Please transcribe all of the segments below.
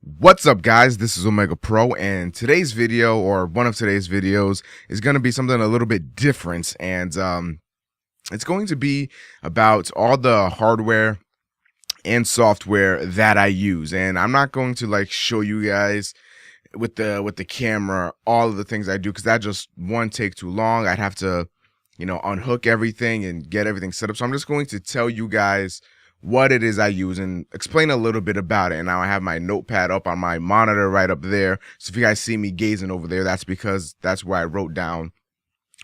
What's up, guys? This is Omega Pro, and today's video, or one of today's videos, is going to be something a little bit different, and it's going to be about all the hardware and software that I use. And I'm not going to like show you guys with the camera all of the things I do, because that just one take too long. I'd have to, unhook everything and get everything set up. So I'm just going to tell you guys what it is I use and explain a little bit about it. And now I have my notepad up on my monitor right up there. So if you guys see me gazing over there, that's because that's where I wrote down,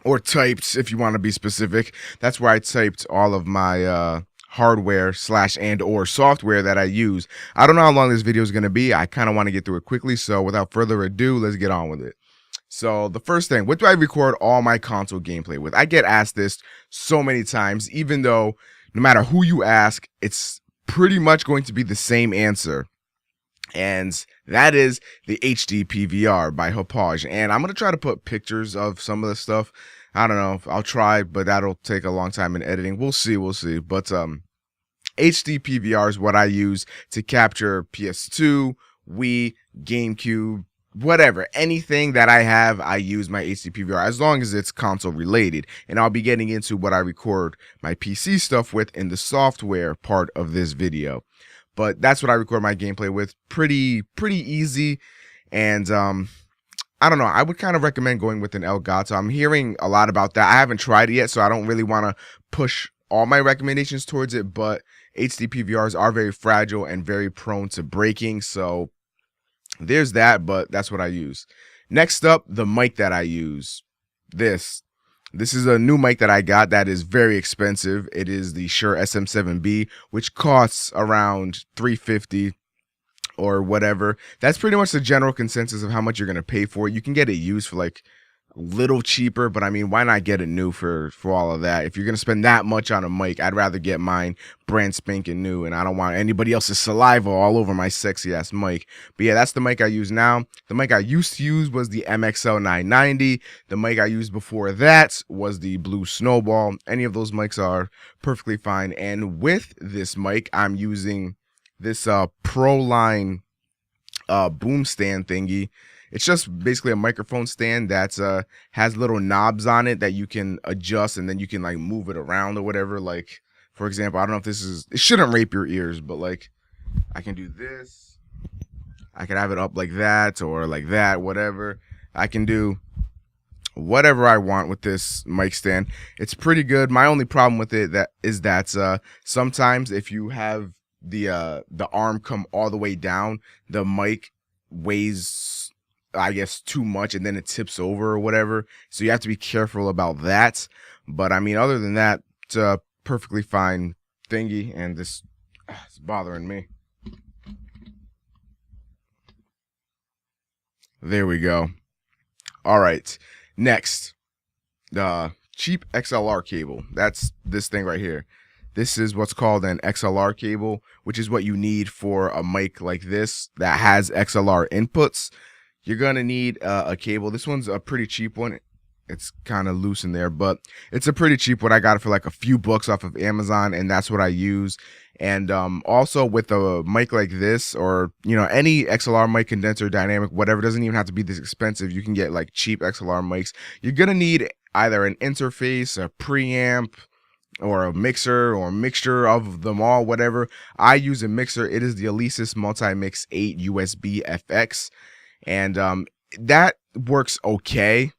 or typed, if you want to be specific. That's where I typed all of my hardware slash and or software that I use. I don't know how long this video is going to be. I kind of want to get through it quickly. So without further ado, let's get on with it. So the first thing, what do I record all my console gameplay with? I get asked this so many times, even though no matter who you ask, it's pretty much going to be the same answer. And that is the HD PVR by Hauppauge. And I'm going to try to put pictures of some of the stuff. I don't know. I'll try, but that'll take a long time in editing. We'll see. But HD PVR is what I use to capture PS2, Wii, GameCube, whatever, anything that I have. I use my HD PVR as long as it's console related, and I'll be getting into what I record my PC stuff with in the software part of this video. But that's what I record my gameplay with. Pretty easy. And I don't know, I would kind of recommend going with an Elgato. I'm hearing a lot about that. I haven't tried it yet, so I don't really want to push all my recommendations towards it, but HD PVRs are very fragile and very prone to breaking, so there's that. But that's what I use. Next up, the mic that I use. This is a new mic that I got that is very expensive. It is the Shure SM7B, which costs around $350 or whatever. That's pretty much the general consensus of how much you're going to pay for it. You can get it used for like a little cheaper, but I mean, why not get it new for all of that? If you're going to spend that much on a mic, I'd rather get mine brand spanking new, and I don't want anybody else's saliva all over my sexy ass mic. But yeah, that's the mic I use now. The mic I used to use was the MXL 990. The mic I used before that was the Blue Snowball. Any of those mics are perfectly fine. And with this mic, I'm using this Proline boom stand thingy. It's just basically a microphone stand that has little knobs on it that you can adjust, and then you can like move it around or whatever. Like, for example, I don't know if it shouldn't rape your ears, but like I can do this. I can have it up like that or like that, whatever. I can do whatever I want with this mic stand. It's pretty good. My only problem with it is that sometimes if you have the arm come all the way down, the mic weighs, I guess, too much, and then it tips over or whatever. So you have to be careful about that. But I mean, other than that, it's a perfectly fine thingy. And this it's bothering me. There we go. All right. Next, the cheap XLR cable. That's this thing right here. This is what's called an XLR cable, which is what you need for a mic like this that has XLR inputs. You're going to need a cable. This one's a pretty cheap one. It's kind of loose in there, but it's a pretty cheap one. I got it for like a few bucks off of Amazon, and that's what I use. And also with a mic like this, or any XLR mic, condenser, dynamic, whatever, doesn't even have to be this expensive. You can get like cheap XLR mics. You're going to need either an interface, a preamp, or a mixer, or a mixture of them all, whatever. I use a mixer. It is the Alesis Multimix 8 USB FX. And that works okay.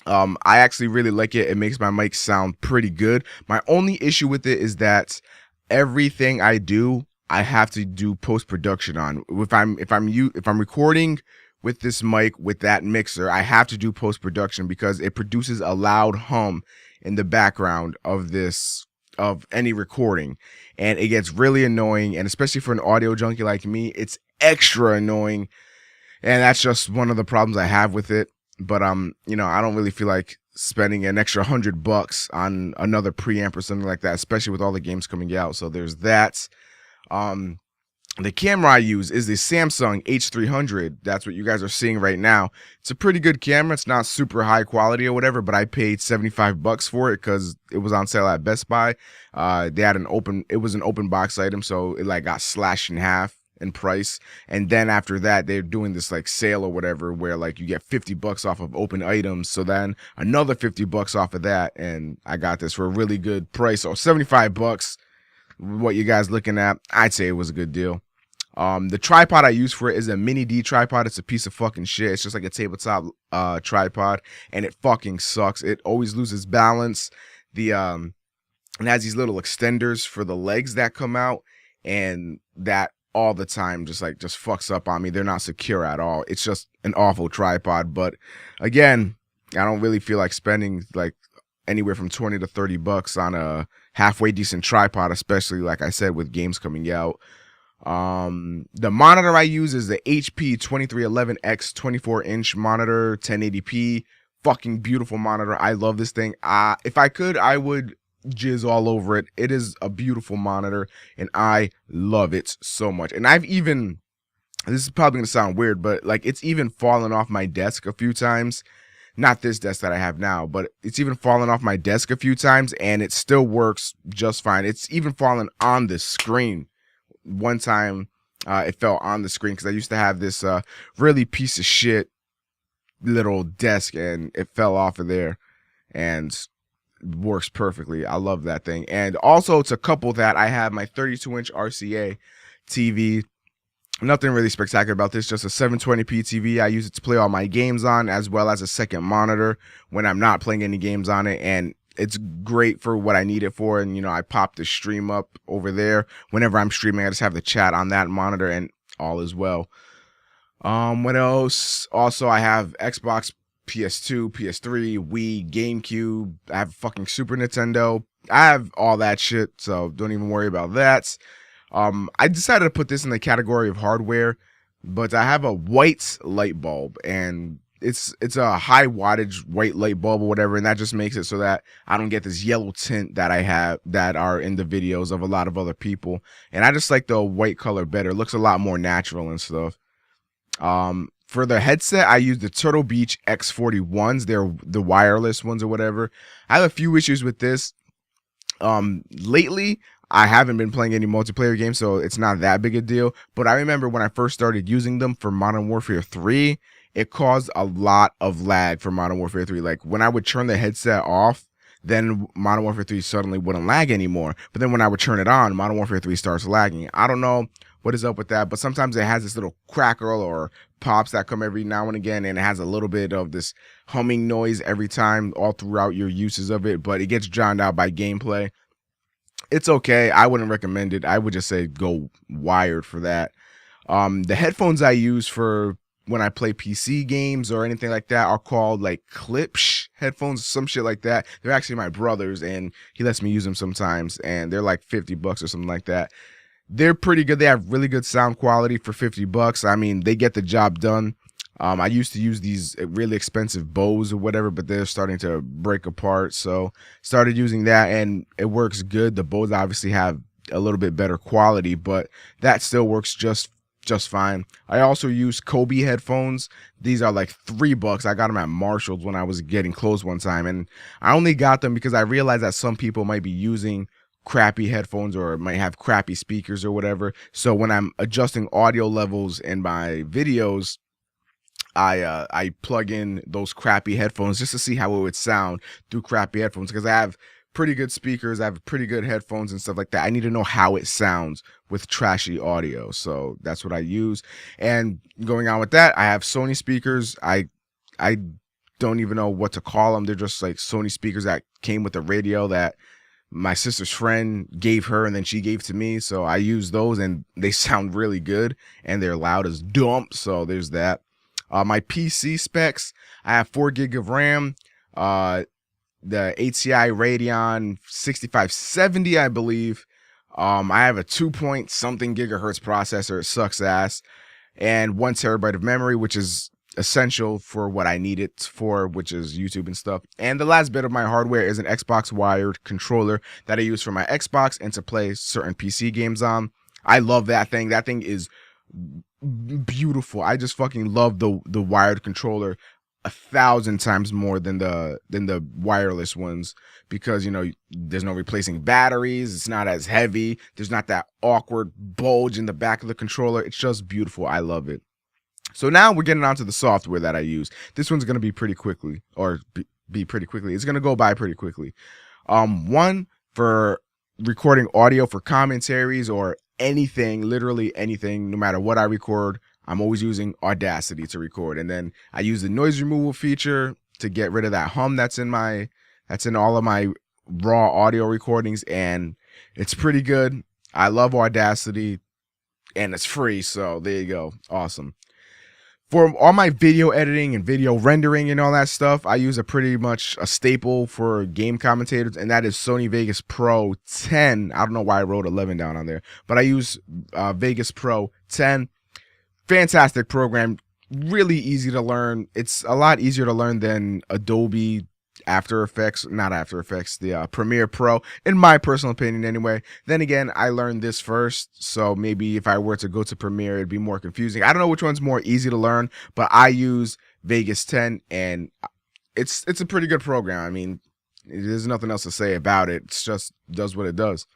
I actually really like it. It makes my mic sound pretty good. My only issue with it is that everything I do, I have to do post-production on. If I'm recording with this mic with that mixer, I have to do post-production because it produces a loud hum in the background of any recording, and it gets really annoying. And especially for an audio junkie like me, it's extra annoying. And that's just one of the problems I have with it. But I don't really feel like spending an extra $100 on another preamp or something like that, especially with all the games coming out. So there's that. The camera I use is the Samsung H300. That's what you guys are seeing right now. It's a pretty good camera. It's not super high quality or whatever, but I paid $75 for it because it was on sale at Best Buy. They had it was an open box item, so it like got slashed in half. in price. And then after that, they're doing this like sale or whatever where like you get $50 off of open items. So then another $50 off of that. And I got this for a really good price. So $75, what you guys looking at, I'd say it was a good deal. The tripod I use for it is a Mini D tripod. It's a piece of fucking shit. It's just like a tabletop tripod, and it fucking sucks. It always loses balance. It has these little extenders for the legs that come out, and that all the time just fucks up on me. They're not secure at all. It's just an awful tripod. But again, I don't really feel like spending like anywhere from $20 to $30 on a halfway decent tripod, especially like I said with games coming out. The monitor I use is the HP 2311X 24-inch monitor, 1080p. Fucking beautiful monitor. I love this thing. If I could, I would jizz all over it. It is a beautiful monitor, and I love it so much. And I've even, this is probably gonna sound weird, but like it's even fallen off my desk a few times. Not this desk that I have now, but it's even fallen off my desk a few times, and it still works just fine. It's even fallen on the screen. One time it fell on the screen because I used to have this really piece of shit little desk, and it fell off of there, and works perfectly. I love that thing. And also to couple that, I have my 32-inch RCA TV. Nothing really spectacular about this, just a 720p TV. I use it to play all my games on, as well as a second monitor when I'm not playing any games on it, and it's great for what I need it for. And, you know, I pop the stream up over there. Whenever I'm streaming, I just have the chat on that monitor, and all is well. What else? Also, I have Xbox, PS2, PS3, Wii, GameCube. I have fucking Super Nintendo. I have all that shit, so don't even worry about that. I decided to put this in the category of hardware, but I have a white light bulb, and it's a high wattage white light bulb or whatever, and that just makes it so that I don't get this yellow tint that I have that are in the videos of a lot of other people. And I just like the white color better. It looks a lot more natural and stuff. For the headset, I use the Turtle Beach X41s. They're the wireless ones or whatever. I have a few issues with this. Lately, I haven't been playing any multiplayer games, so it's not that big a deal. But I remember when I first started using them for Modern Warfare 3, it caused a lot of lag for Modern Warfare 3. Like when I would turn the headset off, then Modern Warfare 3 suddenly wouldn't lag anymore. But then when I would turn it on, Modern Warfare 3 starts lagging. I don't know what is up with that, but sometimes it has this little crackle or pops that come every now and again, and it has a little bit of this humming noise every time all throughout your uses of it, but it gets drowned out by gameplay. It's okay. I wouldn't recommend it. I would just say go wired for that. The headphones I use for when I play PC games or anything like that are called like Klipsch headphones, some shit like that. They're actually my brother's, and he lets me use them sometimes, and they're like $50 or something like that. They're pretty good. They have really good sound quality for $50. I mean, they get the job done. I used to use these really expensive Bose or whatever, but they're starting to break apart. So started using that, and it works good. The Bose obviously have a little bit better quality, but that still works just fine. I also use Kobe headphones. These are like $3. I got them at Marshall's when I was getting clothes one time, and I only got them because I realized that some people might be using crappy headphones or might have crappy speakers or whatever. So when I'm adjusting audio levels in my videos, I plug in those crappy headphones just to see how it would sound through crappy headphones, because I have pretty good speakers, I have pretty good headphones and stuff like that. I need to know how it sounds with trashy audio, so that's what I use. And going on with that, I have Sony speakers. I don't even know what to call them. They're just like Sony speakers that came with the radio that my sister's friend gave her, and then she gave to me. So I use those, and they sound really good, and they're loud as dump. So there's that. My PC specs, I have 4 gig of RAM, the ATI Radeon 6570, I believe. I have a 2-point-something gigahertz processor. It sucks ass. And 1 terabyte of memory, which is essential for what I need it for, which is YouTube and stuff. And the last bit of my hardware is an Xbox wired controller that I use for my Xbox and to play certain PC games on. I love that thing. That thing is beautiful. I just fucking love the wired controller. 1,000 times more than the wireless ones, because there's no replacing batteries, it's not as heavy, there's not that awkward bulge in the back of the controller. It's just beautiful. I love it. So now we're getting onto the software that I use. This one's going to be pretty quickly, or be pretty quickly. It's going to go by pretty quickly. One, for recording audio for commentaries or anything, literally anything, no matter what I record, I'm always using Audacity to record. And then I use the noise removal feature to get rid of that hum that's in all of my raw audio recordings, and it's pretty good. I love Audacity, and it's free, so there you go. Awesome. For all my video editing and video rendering and all that stuff, I use pretty much a staple for game commentators, and that is Sony Vegas Pro 10. I don't know why I wrote 11 down on there, but I use Vegas Pro 10. Fantastic program, really easy to learn. It's a lot easier to learn than Adobe After Effects, not After Effects, the Premiere Pro, in my personal opinion anyway. Then again, I learned this first, so maybe if I were to go to Premiere, it'd be more confusing. I don't know which one's more easy to learn, but I use Vegas 10, and it's a pretty good program. I mean, there's nothing else to say about it. It's just does what it does.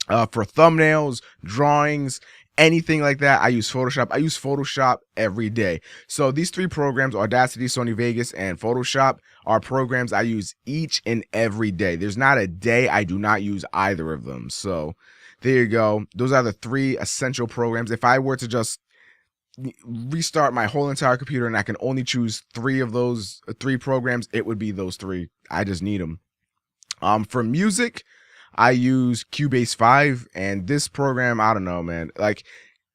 For thumbnails, drawings, anything like that, I use Photoshop. I use Photoshop every day. So these three programs, Audacity, Sony Vegas, and Photoshop, are programs I use each and every day. There's not a day I do not use either of them. So there you go. Those are the three essential programs. If I were to just restart my whole entire computer and I can only choose three of those three programs, it would be those three. I just need them. For music, I use Cubase 5, and this program, I don't know, man. Like,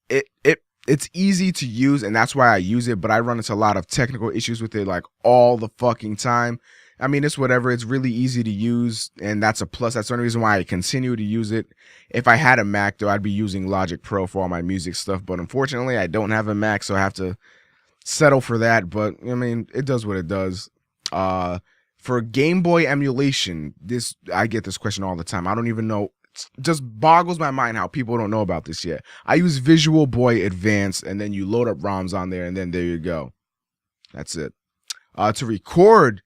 it's easy to use, and that's why I use it, but I run into a lot of technical issues with it, like, all the fucking time. I mean, it's whatever. It's really easy to use, and that's a plus. That's the only reason why I continue to use it. If I had a Mac, though, I'd be using Logic Pro for all my music stuff, but unfortunately, I don't have a Mac, so I have to settle for that. But, I mean, it does what it does. For Game Boy emulation, I get this question all the time. I don't even know. It just boggles my mind how people don't know about this yet. I use Visual Boy Advance, and then you load up ROMs on there, and then there you go. That's it. To record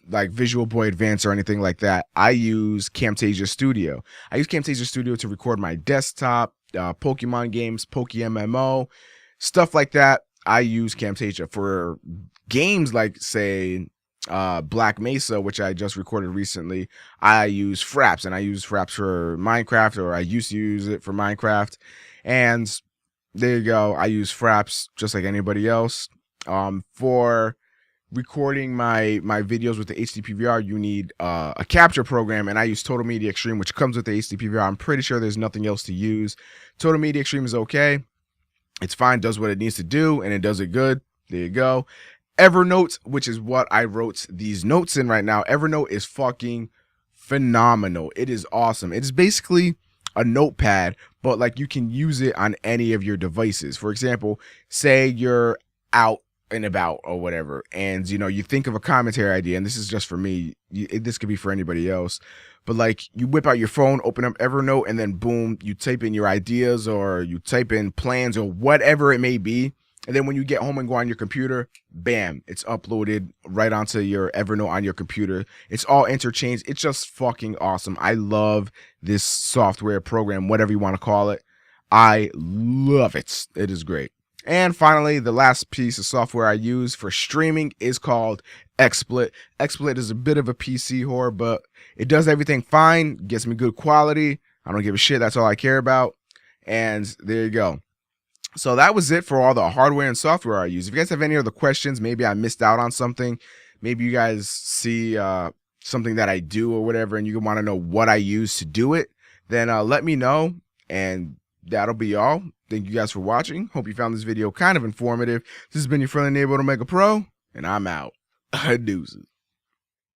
like Visual Boy Advance or anything like that, I use Camtasia Studio. I use Camtasia Studio to record my desktop, Pokemon games, PokeMMO, stuff like that. I use Camtasia. For games like, say, Black Mesa, which I just recorded recently, I use Fraps, and I use Fraps for Minecraft, or I used to use it for Minecraft, and there you go. I use Fraps just like anybody else. For recording my videos with the HD PVR, you need a capture program, and I use Total Media Extreme, which comes with the HD PVR. I'm pretty sure there's nothing else to use. Total Media Extreme is okay. It's fine, does what it needs to do, and it does it good. There you go. Evernote, which is what I wrote these notes in right now. Evernote is fucking phenomenal. It is awesome. It is basically a notepad, but like you can use it on any of your devices. For example, say you're out and about or whatever, and you think of a commentary idea, and this is just for me. This could be for anybody else, but like you whip out your phone, open up Evernote, and then boom, you type in your ideas, or you type in plans, or whatever it may be. And then when you get home and go on your computer, bam, it's uploaded right onto your Evernote on your computer. It's all interchanged. It's just fucking awesome. I love this software program, whatever you want to call it. I love it. It is great. And finally, the last piece of software I use for streaming is called XSplit. XSplit is a bit of a PC whore, but it does everything fine, gets me good quality. I don't give a shit. That's all I care about. And there you go. So that was it for all the hardware and software I use. If you guys have any other questions, maybe I missed out on something, maybe you guys see something that I do or whatever, and you want to know what I use to do it, then let me know, and that'll be all. Thank you guys for watching. Hope you found this video kind of informative. This has been your friendly neighborhood Omega Pro, and I'm out. Deuces.